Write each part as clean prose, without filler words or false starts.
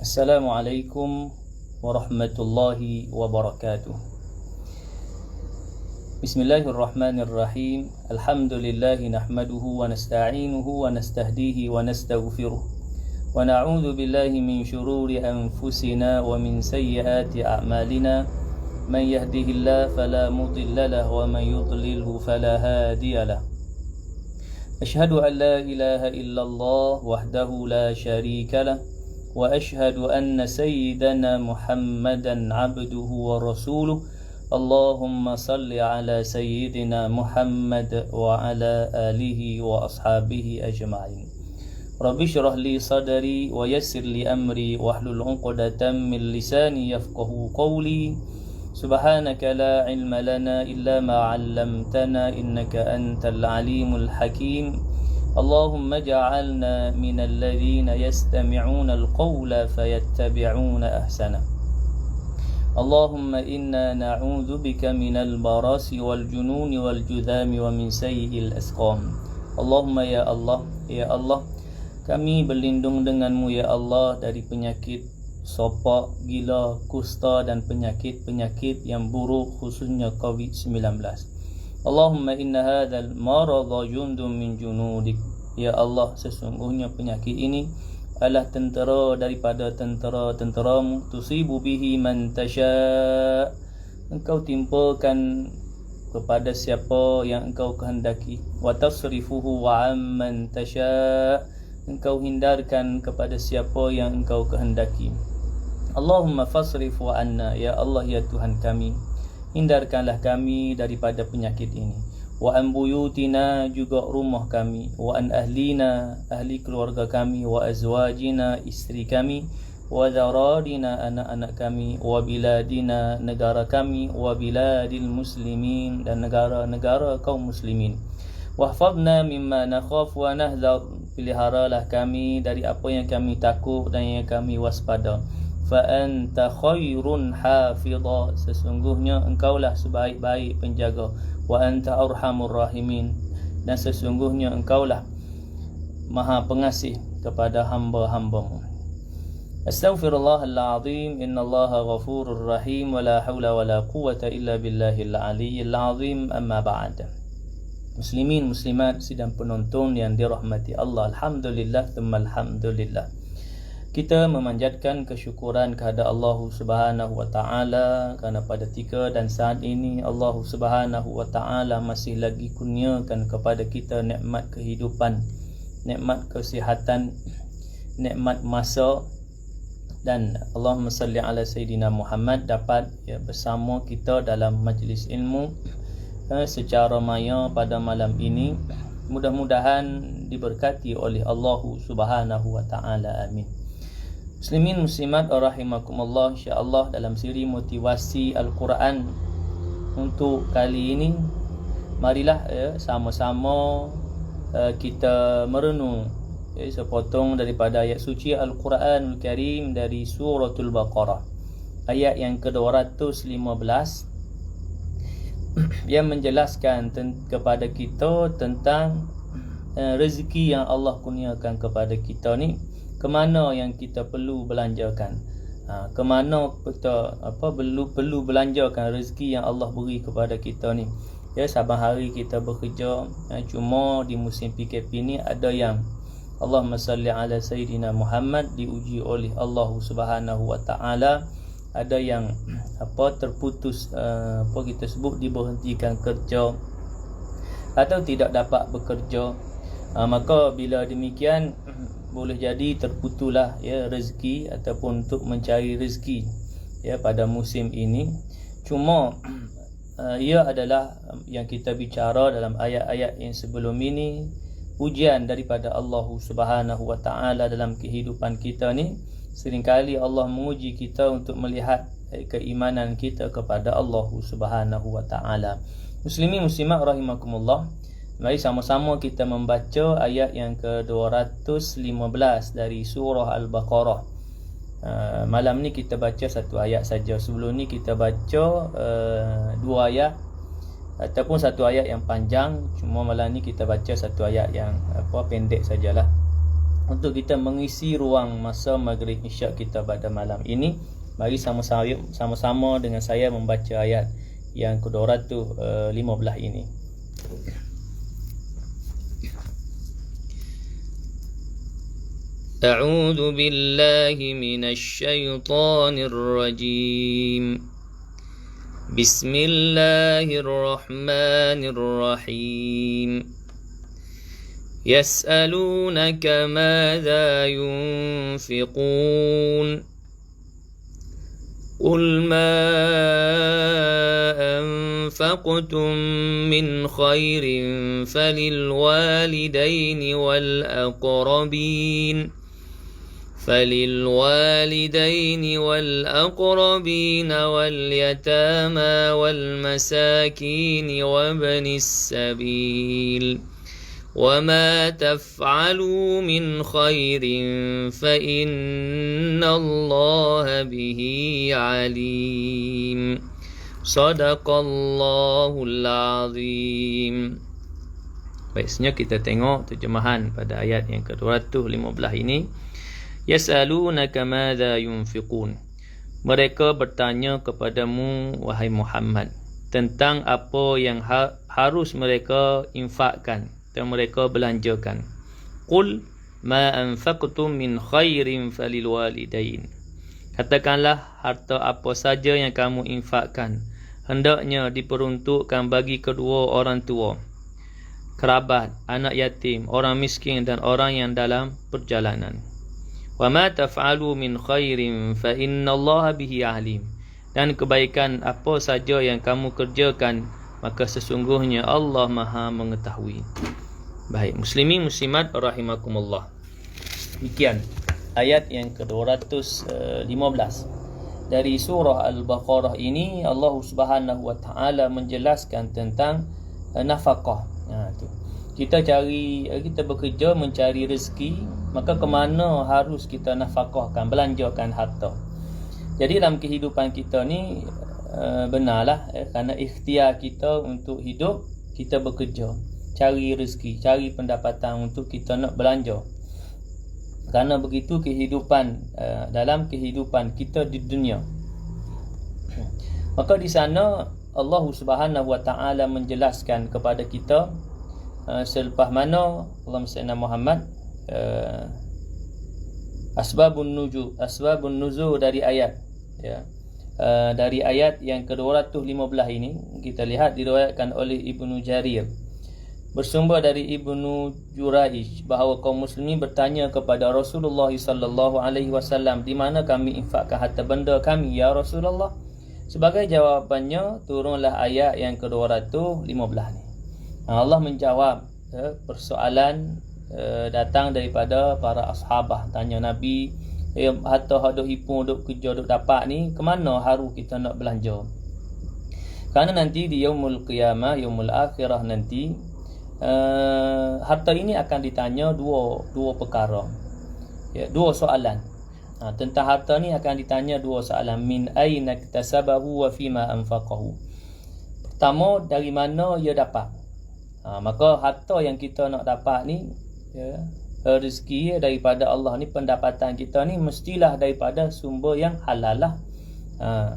Assalamualaikum warahmatullahi wabarakatuh. Bismillahirrahmanirrahim. Alhamdulillahi nahmaduhu wa nasta'inuhu wa nastahdihi wa nastaghfiruh. Wa na'udzu billahi min shururi anfusina wa min sayyiati a'malina. Man yahdihillahu fala mudilla lahu wa man yudlilhu fala hadiya lahu. Asyhadu an la ilaha illallah wahdahu la syarika lahu. وأشهد أن سيدنا محمدا عبده ورسوله اللهم صل على سيدنا محمد وعلى آله وأصحابه أجمعين رب اشرح لي صدري ويسر لي أمري واحلل عقدة من لساني يفقه قولي سبحانك لا علم لنا إلا ما علمتنا إنك أنت العليم الحكيم اللهم اجعلنا من الذين يستمعون القول فيتبعون أحسنه اللهم إنا نعوذ بك من البراس والجنون والجذام ومن سيء الأسقام اللهم ya Allah kami berlindung denganmu ya Allah dari penyakit sopak, gila, kusta dan penyakit-penyakit yang buruk khususnya COVID-19. Allahumma inna hadzal maradha jundun min junudik. Ya Allah, sesungguhnya penyakit ini adalah tentera daripada tentera-tenteramu. Tusibu bihi man tasya. Engkau timpakan kepada siapa yang engkau kehendaki. Wa tasrifuhu wa amman tasya. Engkau hindarkan kepada siapa yang engkau kehendaki. Allahumma fasrifu anna. Ya Allah, ya Tuhan kami, hindarkanlah kami daripada penyakit ini. Wa an buyutina, juga rumah kami. Wa an ahlina, ahli keluarga kami. Wa azwajina, isteri kami. Wa dharadina, anak-anak kami. Wa biladina, negara kami. Wa biladil muslimin, dan negara-negara kaum muslimin. Wahfadna mimma nakhaf wa nahzar. Peliharalah kami dari apa yang kami takut dan yang kami waspada. Fa anta khairun hafidha, sesungguhnya engkaulah sebaik-baik penjaga. Wa anta arhamur rahimin, dan sesungguhnya engkaulah maha pengasih kepada hamba-hambamu. Astaghfirullahal azim, innallaha ghafurur rahim, wa la haula wa la quwwata illa billahil aliyyil azim. Amma ba'd. Muslimin muslimat sidang penonton yang dirahmati Allah, alhamdulillah thumma alhamdulillah. Kita memanjatkan kesyukuran kepada Allah Subhanahu wa taala kerana pada ketika dan saat ini Allah Subhanahu wa taala masih lagi kurniakan kepada kita nikmat kehidupan, nikmat kesihatan, nikmat masa, dan Allahumma salli ala Sayyidina Muhammad dapat bersama kita dalam majlis ilmu secara maya pada malam ini. Mudah-mudahan diberkati oleh Allah Subhanahu wa taala. Amin. Muslimin muslimat rahimakumullah, insya-Allah dalam siri motivasi Al-Quran untuk kali ini, marilah sama-sama kita merenung sepotong daripada ayat suci Al-Quranul Karim dari suratul Baqarah, ayat yang ke-215 yang menjelaskan kepada kita tentang rezeki yang Allah kurniakan kepada kita ni, ke mana yang kita perlu belanjakan, ke mana kita perlu belanjakan rezeki yang Allah beri kepada kita ni. Ya, saban hari kita bekerja, cuma di musim PKP ni ada yang Allahumma salli ala Sayyidina Muhammad diuji oleh Allah Subhanahu wa taala, ada yang terputus, kita sebut diberhentikan kerja atau tidak dapat bekerja. Maka bila demikian, boleh jadi terputulah rezeki ataupun untuk mencari rezeki pada musim ini. Cuma ia adalah yang kita bicara dalam ayat-ayat yang sebelum ini, ujian daripada Allah Subhanahu wa taala dalam kehidupan kita ni. Seringkali Allah menguji kita untuk melihat keimanan kita kepada Allah Subhanahu wa taala. Muslimin muslimat rahimakumullah, mari sama-sama kita membaca ayat yang ke-215 dari surah Al-Baqarah. Malam ni kita baca satu ayat saja. Sebelum ni kita baca dua ayat ataupun satu ayat yang panjang. Cuma malam ni kita baca satu ayat yang pendek sajalah. untuk kita mengisi ruang masa maghrib isyak kita pada malam ini. Mari sama-sama dengan saya membaca ayat yang ke-215 ini. A'udzu billahi minasy syaithanir rajim. Bismillahirrahmanirrahim. يسألونك ماذا ينفقون قل ما أنفقتم من خير فللوالدين والأقربين واليتامى والمساكين وابن السبيل وما تفعلوا من خير فإن الله به عليم صدق الله العظيم. Baik, sebenarnya kita tengok terjemahan pada ayat yang ke-215 ini. Yas'alunaka madza yunfiqun. Mereka bertanya kepadamu wahai Muhammad tentang apa yang harus mereka infakkan dan mereka belanjakan. Qul ma anfaqtum min khairin falil walidain. Katakanlah, harta apa saja yang kamu infakkan hendaknya diperuntukkan bagi kedua orang tua, kerabat, anak yatim, orang miskin dan orang yang dalam perjalanan. Wa ma taf'alu min khairin fa innallaha bihi alim. Dan kebaikan apa saja yang kamu kerjakan, maka sesungguhnya Allah Maha mengetahui. Baik, muslimin muslimat rahimakumullah. Demikian ayat yang ke-215 dari surah Al-Baqarah ini. Allah Subhanahu wa taala menjelaskan tentang nafkah. Kita bekerja mencari rezeki, maka ke mana harus kita nafkahkan, belanjakan harta. Jadi dalam kehidupan kita ni benarlah kerana ikhtiar kita untuk hidup, kita bekerja, cari rezeki, cari pendapatan untuk kita nak belanja. Kerana begitu kehidupan dalam kehidupan kita di dunia. Maka di sana Allah Subhanahu wa taala menjelaskan kepada kita selepas mana Allahumma salli ala Muhammad asbabun nuzul dari ayat, ya. Dari ayat yang ke-215 ini kita lihat diriwayatkan oleh Ibnu Jarir bersumber dari Ibnu Jurayj bahawa kaum muslimin bertanya kepada Rasulullah sallallahu alaihi wasallam, di mana kami infakkan harta benda kami ya Rasulullah? Sebagai jawabannya turunlah ayat yang ke-215 ni. Allah menjawab persoalan datang daripada para ashabah, tanya Nabi, harta hak duk hipung, duk kerja, duk dapat ni, ke mana haru kita nak belanja? Kerana nanti di yaumul qiyamah, yaumul akhirah nanti, harta ini akan ditanya dua perkara, ya, dua soalan. Tentang harta ni akan ditanya dua soalan. Min aina iktasabahu wa fima anfaqahu. Pertama, dari mana ia dapat? Maka harta yang kita nak dapat ni, ya, rezeki daripada Allah ni, pendapatan kita ni mestilah daripada sumber yang halal lah.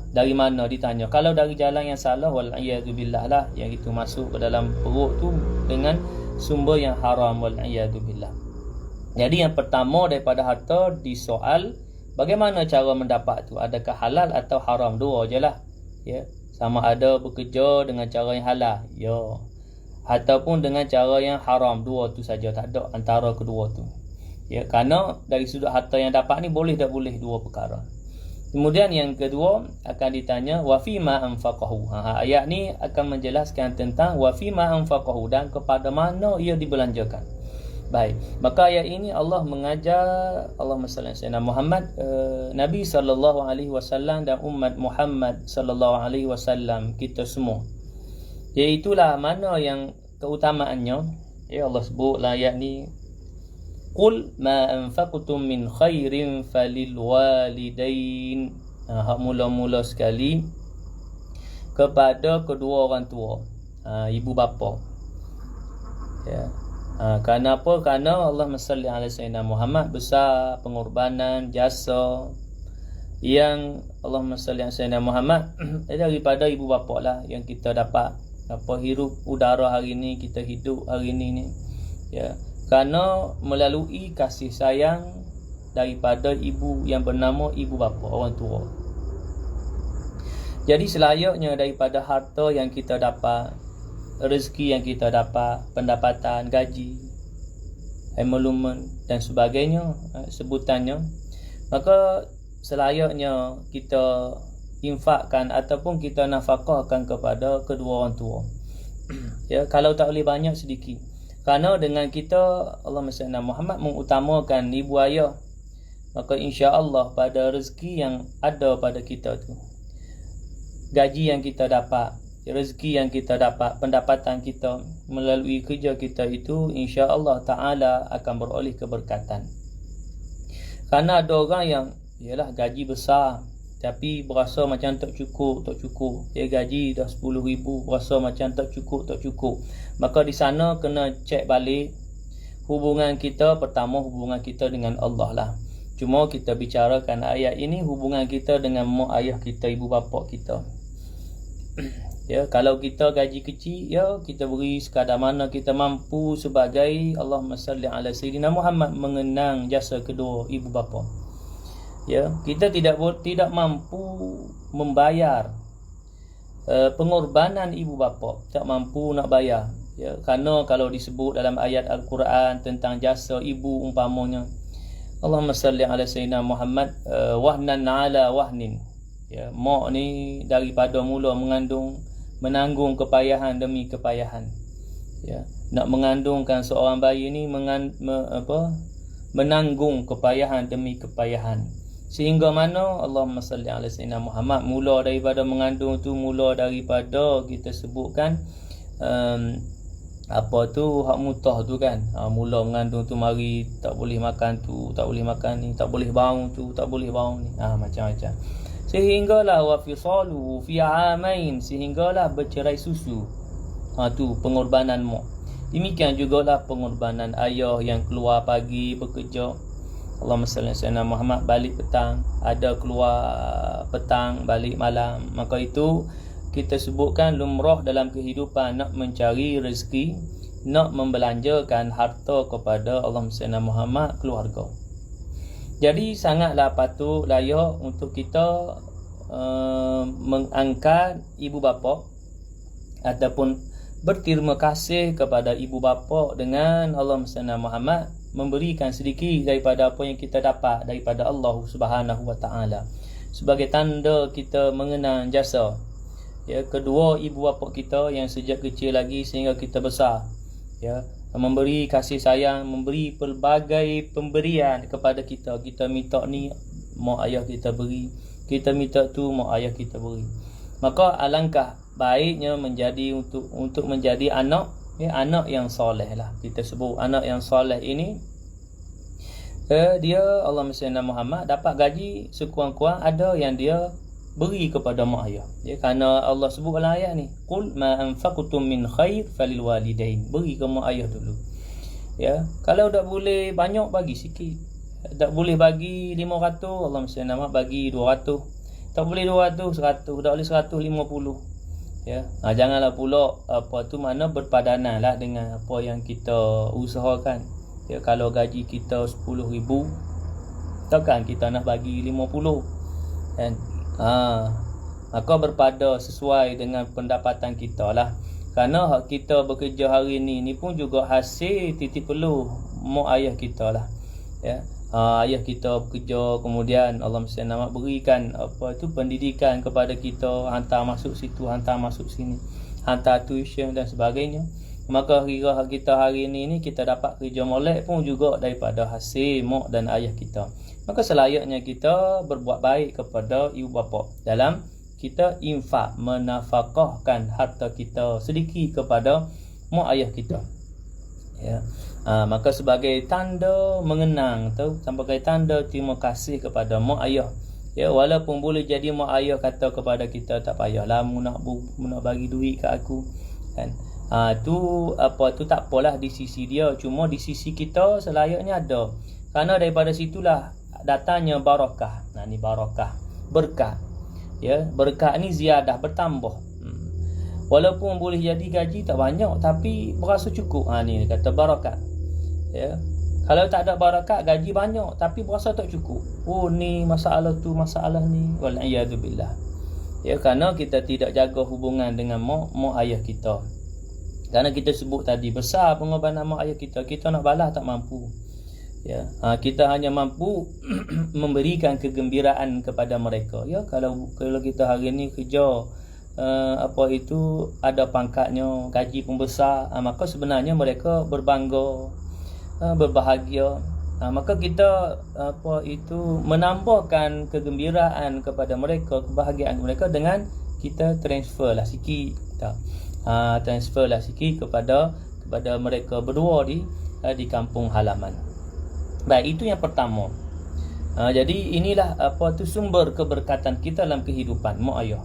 Dari mana ditanya? Kalau dari jalan yang salah, wal'iyadzubillah lah, yang itu masuk ke dalam perut tu dengan sumber yang haram, wal'iyadzubillah. Jadi yang pertama daripada harta disoal, bagaimana cara mendapat tu? Adakah halal atau haram? Dua je lah, ya. Sama ada bekerja dengan cara yang halal, ya, ataupun dengan cara yang haram. Dua tu saja, tak ada antara kedua tu, ya. Kerana dari sudut harta yang dapat ni boleh tak boleh dua perkara. Kemudian yang kedua akan ditanya wa fima anfaqahu. Ayat ni akan menjelaskan tentang wa fima anfaqahu, dan kepada mana ia dibelanjakan. Baik, maka ayat ini Allah mengajar, Allahumma salli ala Muhammad, Nabi sallallahu alaihi wasallam dan umat Muhammad sallallahu alaihi wasallam, kita semua, iaitulah mana yang keutamaannya. Ya, Allah sebutlah ayat ni, Qul ma anfaqtum min khairin falil walidain. Hak mula-mula sekali kepada kedua orang tua, ibu bapa, ya. Kerana apa? Kerana Allahumma salli ala sayyidina Muhammad, besar pengorbanan jasa yang Allahumma salli ala sayyidina Muhammad daripada ibu bapa lah yang kita dapat hirup udara hari ni, kita hidup hari ni ya, kerana melalui kasih sayang daripada ibu yang bernama ibu bapa, orang tua. Jadi selayaknya daripada harta yang kita dapat, rezeki yang kita dapat, pendapatan, gaji, emolumen dan sebagainya, sebutannya, maka selayaknya kita infakkan ataupun kita nafkahkan kepada kedua orang tua. Ya, kalau tak boleh banyak, sedikit. Kerana dengan kita Allahumma salli ala Muhammad mengutamakan ibu ayah, maka insya-Allah pada rezeki yang ada pada kita tu, gaji yang kita dapat, rezeki yang kita dapat, pendapatan kita melalui kerja kita itu, insya-Allah Ta'ala akan beroleh keberkatan. Kerana ada orang yang ialah gaji besar tapi berasa macam tak cukup. Dia gaji dah 10,000, berasa macam tak cukup. Maka di sana kena cek balik hubungan kita. Pertama, hubungan kita dengan Allah lah. Cuma kita bicarakan ayat ini hubungan kita dengan mak ayah kita, ibu bapa kita. Ya, kalau kita gaji kecil, ya kita beri sekadar mana kita mampu sebagai Allahumma salli ala sayyidina Muhammad, mengenang jasa kedua ibu bapa. Ya, kita tidak mampu membayar pengorbanan ibu bapa, tak mampu nak bayar. Ya, kerana kalau disebut dalam ayat Al-Quran tentang jasa ibu, umpamanya Allahumma salli ala sayyidina Muhammad wahnan ala wahnin. Ya, mak ni daripada mula menanggung kepayahan demi kepayahan. Ya, nak mengandungkan seorang bayi ni menanggung kepayahan demi kepayahan. Sehingga mana Allahumma salli ala sayyidina Muhammad, mula daripada mengandung tu, mula daripada kita sebutkan hak mutah tu kan, mula mengandung tu, mari tak boleh makan tu, tak boleh makan ni, tak boleh bau tu, tak boleh bau ni, macam-macam. Sehinggalah wa fisalu fi amain, sehinggalah bercerai susu. Tu pengorbanan mak. Demikian jugalah pengorbanan ayah yang keluar pagi bekerja, Allahumma salli ala sayyidina Muhammad, balik petang, ada keluar petang, balik malam. Maka itu kita sebutkan lumrah dalam kehidupan, nak mencari rezeki, nak membelanjakan harta kepada Allahumma salli ala Muhammad, keluarga. Jadi sangatlah patut, layak untuk kita mengangkat ibu bapa ataupun berterima kasih kepada ibu bapa dengan Allahumma salli ala Muhammad, memberikan sedikit daripada apa yang kita dapat daripada Allah Subhanahu wa taala sebagai tanda kita mengenang jasa, ya, kedua ibu bapa kita yang sejak kecil lagi sehingga kita besar, ya, memberi kasih sayang, memberi pelbagai pemberian kepada kita. Kita minta ni, mak ayah kita beri. Kita minta tu, mak ayah kita beri. Maka alangkah baiknya menjadi untuk menjadi anak, ya, anak yang soleh lah. Kita sebut anak yang soleh ini, dia Allahumma salli ala Muhammad dapat gaji sekurang-kurang ada yang dia beri kepada mak ayah. Ya, kerana Allah sebut dalam ayat ni, qul ma anfaqtum min khair falil walidain, beri ke mak ayah dulu. Ya, kalau tak boleh banyak, bagi sikit. Tak boleh bagi 500, Allahumma salli ala Muhammad, bagi 200. Tak boleh 200, 100. Tak boleh 150. Ya, janganlah pula mana berpadanan lah dengan apa yang kita usahakan. Ya, kalau gaji kita 10,000, takkan kita nak bagi 50 kan? Maka berpada sesuai dengan pendapatan kita lah. Kerana kita bekerja hari ni pun juga hasil titip peluh mak ayah kita lah. Ya, ayah kita bekerja, kemudian Allah SWT berikan pendidikan kepada kita, hantar masuk situ, hantar masuk sini, hantar tuition dan sebagainya. Maka kira kita hari ni kita dapat kerja molek pun juga daripada hasil mak dan ayah kita. Maka selayaknya kita berbuat baik kepada ibu bapa dalam kita infak, menafkahkan harta kita sedikit kepada mak ayah kita. Ya. Maka sebagai tanda mengenang tu, sebagai tanda terima kasih kepada mak ayah. Ya, walaupun boleh jadi mak ayah kata kepada kita, tak payahlah mu nak bagi duit kat aku kan. Tu tak apalah di sisi dia, cuma di sisi kita selayaknya ada. Kerana daripada situlah datangnya barakah. Ni barakah, berkat. Ya, berkat ni ziyadah, bertambah. Walaupun boleh jadi gaji tak banyak tapi berasa cukup. Ni kata barakat. Ya. Kalau tak ada barakat, gaji banyak tapi berasa tak cukup. Ni masalah tu, masalah ni. Wal'iyadzubillah. Ya, kerana kita tidak jaga hubungan dengan mak ayah kita. Kerana kita sebut tadi, besar pengorbanan mak ayah kita, kita nak balas tak mampu. Ya, kita hanya mampu memberikan kegembiraan kepada mereka. Ya, kalau kita hari ni kerja ada pangkatnya, gaji pun besar, maka sebenarnya mereka berbangga, berbahagia. Maka kita menambahkan kegembiraan kepada mereka, kebahagiaan mereka dengan kita transferlah sikit kepada mereka berdua di kampung halaman. Baik, itu yang pertama. Jadi inilah sumber keberkatan kita dalam kehidupan mak ayah.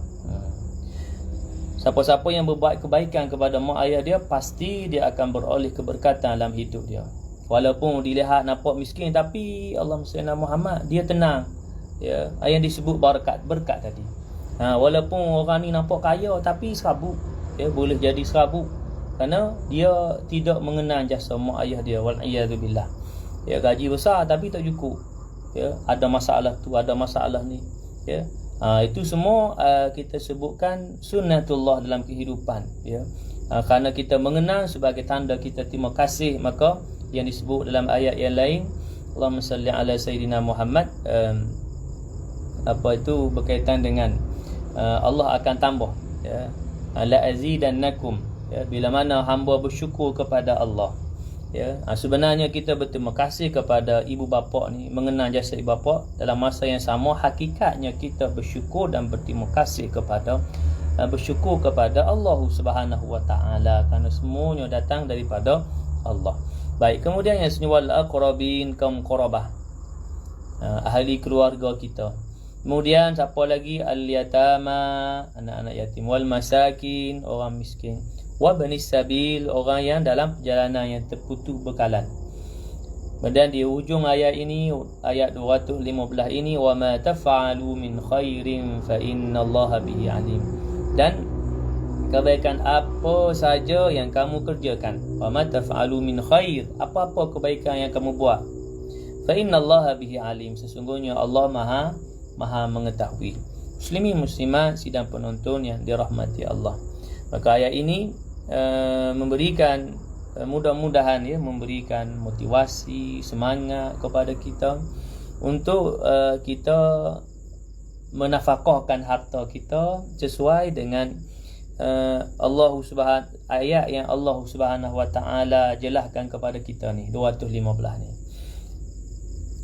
Siapa-siapa yang berbuat kebaikan kepada mak ayah dia, pasti dia akan beroleh keberkatan dalam hidup dia. Walaupun dilihat nampak miskin, tapi Allahumma salli ala Muhammad, dia tenang. Ya, yang disebut berkat tadi. Walaupun orang ni nampak kaya tapi serabut, ya, boleh jadi serabut kerana dia tidak mengenal jasa mak ayah dia. Wal'iyadzubillah. Ya, gaji besar tapi tak cukup. Ya, ada masalah tu, ada masalah ni. Ya. Itu semua kita sebutkan sunnatullah dalam kehidupan. Ya. Kerana kita mengenal sebagai tanda kita terima kasih, maka yang disebut dalam ayat yang lain, Allahumma salli ala Sayyidina Muhammad, berkaitan dengan Allah akan tambah, ya, la azidannakum, ya, bila mana hamba bersyukur kepada Allah. Ya, sebenarnya kita berterima kasih kepada ibu bapa ni, mengenal jasa ibu bapa. Dalam masa yang sama, hakikatnya kita bersyukur dan berterima kasih kepada Allah Subhanahu wa taala, kerana semuanya datang daripada Allah. Baik, kemudian yang senyum wal aqrabin, kaum qarabah, ahli keluarga kita. Kemudian siapa lagi? Al-yatama, anak-anak yatim, wal masakin, orang miskin, wa banis sabil, orang yang dalam perjalanan yang terputus bekalan. Kemudian di hujung ayat ini, ayat 215 ini, wa ma taf'alu min khairin fa innallaha bihi alim. Dan kebaikan apa saja yang kamu kerjakan, wa ma taf'alu min khair, apa-apa kebaikan yang kamu buat, fa innallaha bihi alim, sesungguhnya Allah maha mengetahui. Muslimin muslimat sidang penonton yang dirahmati Allah, maka ayat ini memberikan mudah-mudahan memberikan motivasi, semangat kepada kita untuk kita menafkahkan harta kita sesuai dengan ayat yang Allah Subhanahu wa taala jelaskan kepada kita ni, 215 ni.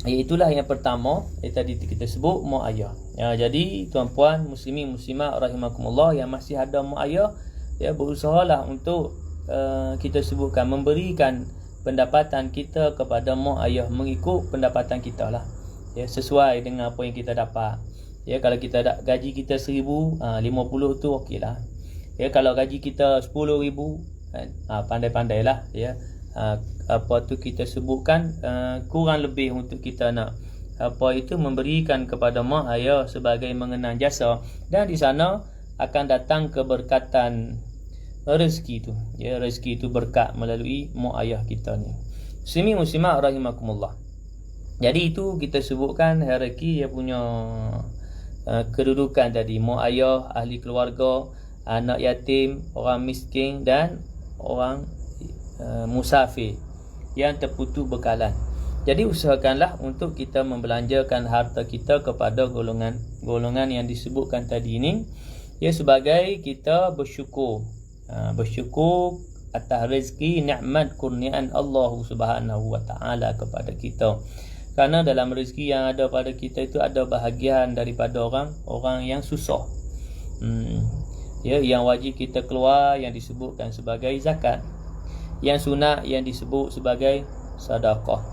Iaitulah yang pertama yang tadi kita sebut, mak ayah. Jadi tuan-puan muslimin muslimat rahimakumullah yang masih ada mak ayah, ya, berusahalah untuk kita sebutkan memberikan pendapatan kita kepada mak ayah mengikut pendapatan kita lah, ya, sesuai dengan apa yang kita dapat. Ya, kalau kita gaji kita 1,000, 50 tu okeylah. Ya, kalau gaji kita 10,000, pandai-pandailah, ya. Kita sebutkan kurang lebih untuk kita nak memberikan kepada mak ayah sebagai mengenang jasa, dan di sana akan datang keberkatan rezeki tu, ya, rezeki itu berkat melalui mak ayah kita ni. Muslimin muslimat rahimakumullah. Jadi itu kita sebutkan hierarki yang punya kedudukan tadi, mak ayah, ahli keluarga, anak yatim, orang miskin dan orang musafir yang terputus bekalan. Jadi usahakanlah untuk kita membelanjakan harta kita kepada golongan yang disebutkan tadi ini, ya, sebagai kita bersyukur atas rezeki nikmat kurniaan Allah Subhanahu wa taala kepada kita. Kerana dalam rezeki yang ada pada kita itu ada bahagian daripada orang yang susah. Ya, yang wajib kita keluar yang disebutkan sebagai zakat, yang sunat yang disebut sebagai sedekah.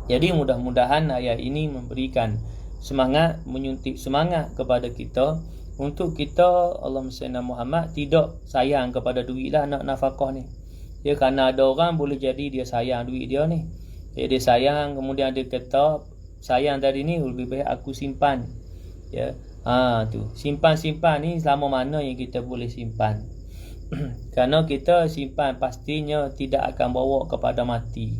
Jadi mudah-mudahan ayat ini memberikan semangat, menyuntik semangat kepada kita untuk kita Allahumma salli Muhammad tidak sayang kepada duit lah nak nafkah ni. Ya, kerana ada orang boleh jadi dia sayang duit dia ni. Dia sayang, kemudian dia kata sayang tadi ni lebih baik aku simpan. Ya. Tu. Simpan ni selama mana yang kita boleh simpan. Kerana kita simpan pastinya tidak akan bawa kepada mati.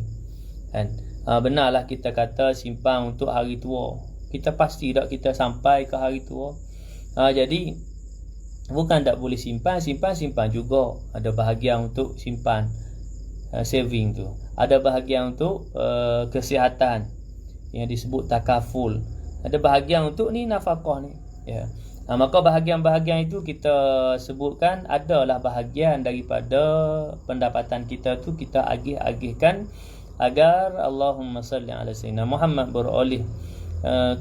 Kan? Benarlah kita kata simpan untuk hari tua. Kita pasti tak kita sampai ke hari tua. Jadi bukan tak boleh simpan juga. Ada bahagian untuk simpan, saving tu. Ada bahagian untuk kesihatan yang disebut takaful. Ada bahagian untuk ni nafkah ni. Ya. Maka bahagian-bahagian itu kita sebutkan adalah bahagian daripada pendapatan kita tu kita agih-agihkan agar Allahumma salli ala sayyidina Muhammad beroleh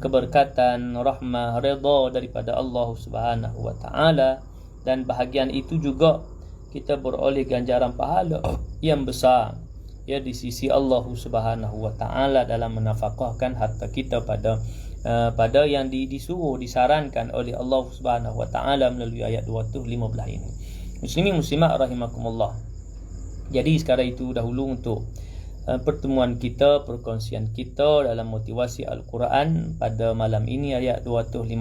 keberkatan, rahmah, redha daripada Allah Subhanahu wa taala, dan bahagian itu juga kita beroleh ganjaran pahala yang besar ya di sisi Allah Subhanahu wa taala dalam menafkahkan harta kita pada yang disuruh disarankan oleh Allah Subhanahu wa taala melalui ayat 215 ini. Muslimin muslimat rahimakumullah. Jadi sekarang itu dahulu untuk pertemuan kita, perkongsian kita dalam motivasi Al-Quran pada malam ini ayat 215.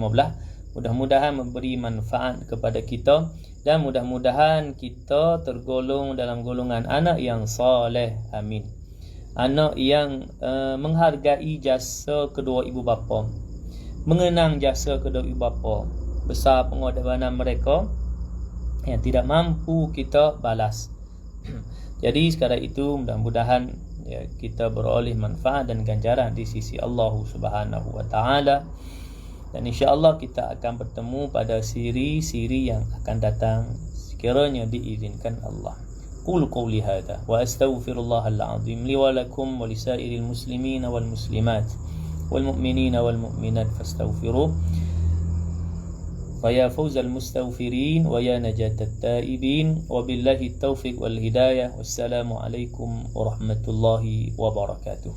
Mudah-mudahan memberi manfaat kepada kita dan mudah-mudahan kita tergolong dalam golongan anak yang soleh. Amin. Anak yang menghargai jasa kedua ibu bapa, mengenang jasa kedua ibu bapa, besar pengorbanan mereka yang tidak mampu kita balas. Jadi sekarang itu mudah-mudahan ya, kita beroleh manfaat dan ganjaran di sisi Allah Subhanahu wa taala, dan insya-Allah kita akan bertemu pada siri-siri yang akan datang sekiranya diizinkan Allah. Qul qawli hadha wa astaghfirullahal azim li wa lakum wa lisairil muslimina wal muslimat wal mu'minina wal mu'minat fastaghfiruh فيا فوز المستغفرين ويا نجاة التائبين وبالله التوفيق والهداية والسلام عليكم ورحمة الله وبركاته.